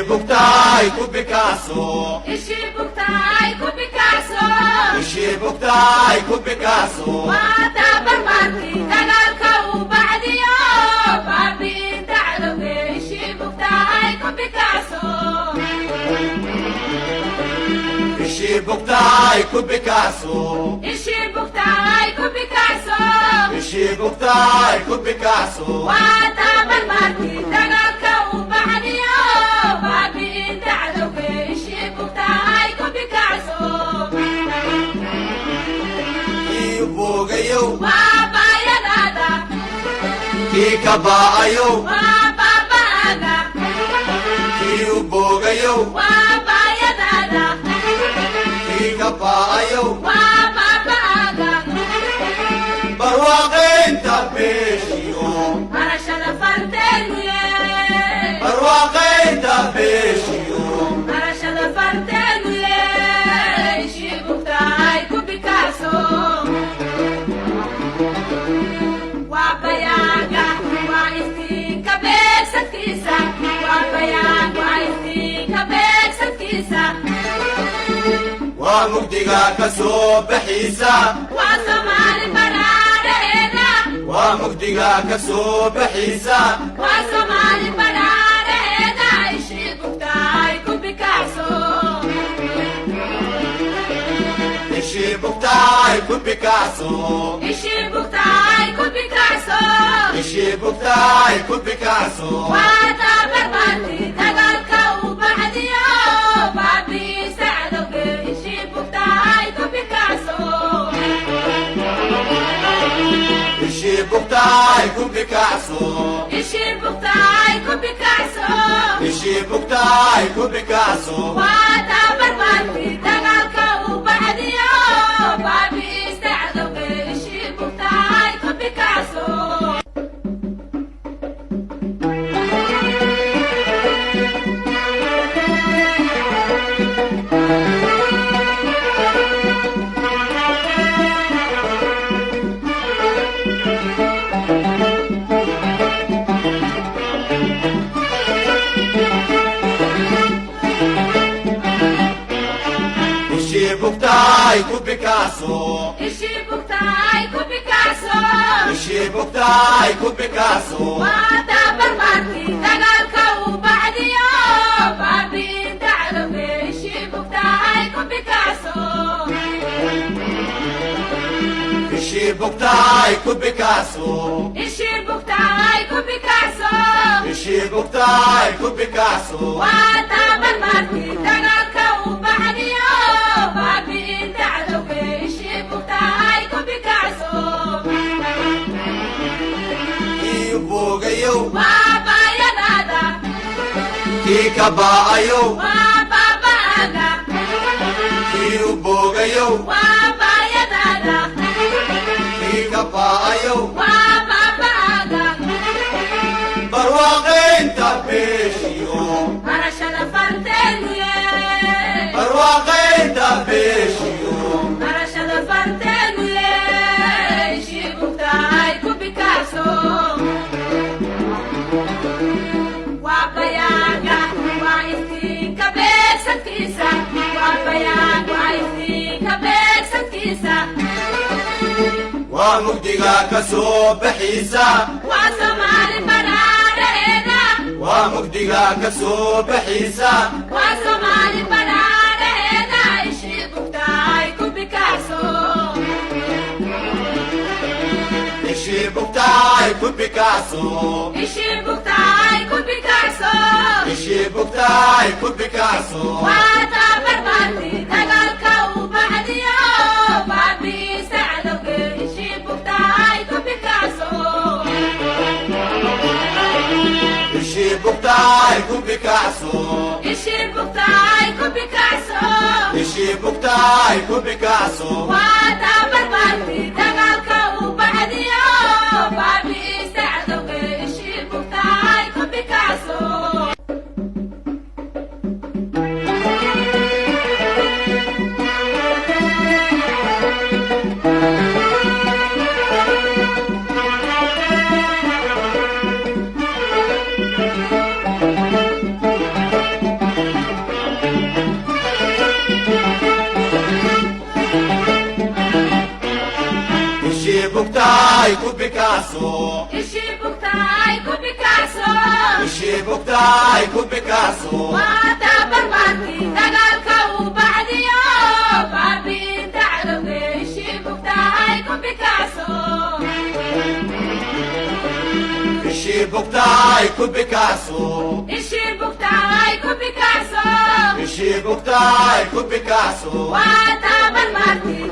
Ishibuktai ku Picasso, Ishibuktai ku Picasso, Ishibuktai ku Picasso. وأعتبر مرتي دلالك وبعديو بابي انت علوي Ishibuktai ku Picasso. Ishibuktai ku Picasso, Ishibuktai ku Picasso, Ishibuktai ku Picasso. وأعتبر مرتي دلالك وبعديو بابي انت علوي Ishibuktai ku Picasso. Ibugayo, Baba ya nada, Kikabayo, Baba baga, Ibugayo, Baba ya nada, Kikabayo. Baba baga. Barwaqin tabeshiyo, Marasha la fartenuye, barwaqin tabeshiyo. Marasha la fartenuye. Ishibuktai ku Picasso. Wabayaga, wa istinka beksakisa, Wabayaga, wa istinka beksakisa. ومجدها كسوب حيسا وصومالي برارينا, ومجدها كسوب حيسا وصومالي برارينا. Ishibuktai ku Picasso. Ishibuktai ku Picasso, Ishibuktai ku Picasso. Ishibuktai ku Picasso. وأعتبر مرتي دلالك وبعديو بابي سعدوك Ishibuktai ku Picasso. Ishibuktai ku Picasso, Ishibuktai ku Picasso. Ishibuktai ku Picasso. وأعتبر مرتي دلالك وبعديو بابي سعدوك Ishibuktai ku Picasso. Ishibuktai ku Picasso, Ishibuktai ku Picasso. Ishibuktai ku Picasso. وأعتبر مرتي دلالك وبعديو بابي انت علوي Ishibuktai ku Picasso. Ishibuktai ku Picasso, Ishibuktai ku Picasso. Ishibuktai ku Picasso. وأعتبر مرتي دلالك وبعديو بابي انت علوي Ishibuktai ku Picasso. Ibugayo, Baba ya nada, Kikabayo, Baba baga, Ibugayo, Baba ya nada, Kikabayo. Baba baga. Barwaqin tabeshiyo, Marasha la fartenuye, barwaqin tabeshiyo. Marasha la fartenuye. Ishibuktai ku Picasso. Wabayaga, wa istinka beksakisa, Wabayaga, wa istinka beksakisa. ومجدها كسوب حيسا وصومالي برارينا, ومجدها كسوب حيسا. وصومالي برارينا. Ishibuktai ku Picasso. Ishibuktai ku Picasso, Ishibuktai ku Picasso. Ishibuktai ku Picasso. وأعتبر مرتي دلالك وبعديو بابي سعدوك Ishibuktai ku Picasso. Ishibuktai ku Picasso, Ishibuktai ku Picasso. Ishibuktai ku Picasso. وأعتبر مرتي دلالك وبعديو بابي سعدوك Ishibuktai ku Picasso. bugtaay ku Picasso ishii bugtaay ku Picasso ishii bugtaay ku Picasso waata barbaarkii dagaalka uu bacdiyo baabi'inta cadowga ishii bugtaay ku Picasso ishii bugtaay ku Picasso ishii bugtaay ku Picasso ishii bugtaay ku Picasso waata barbaarkii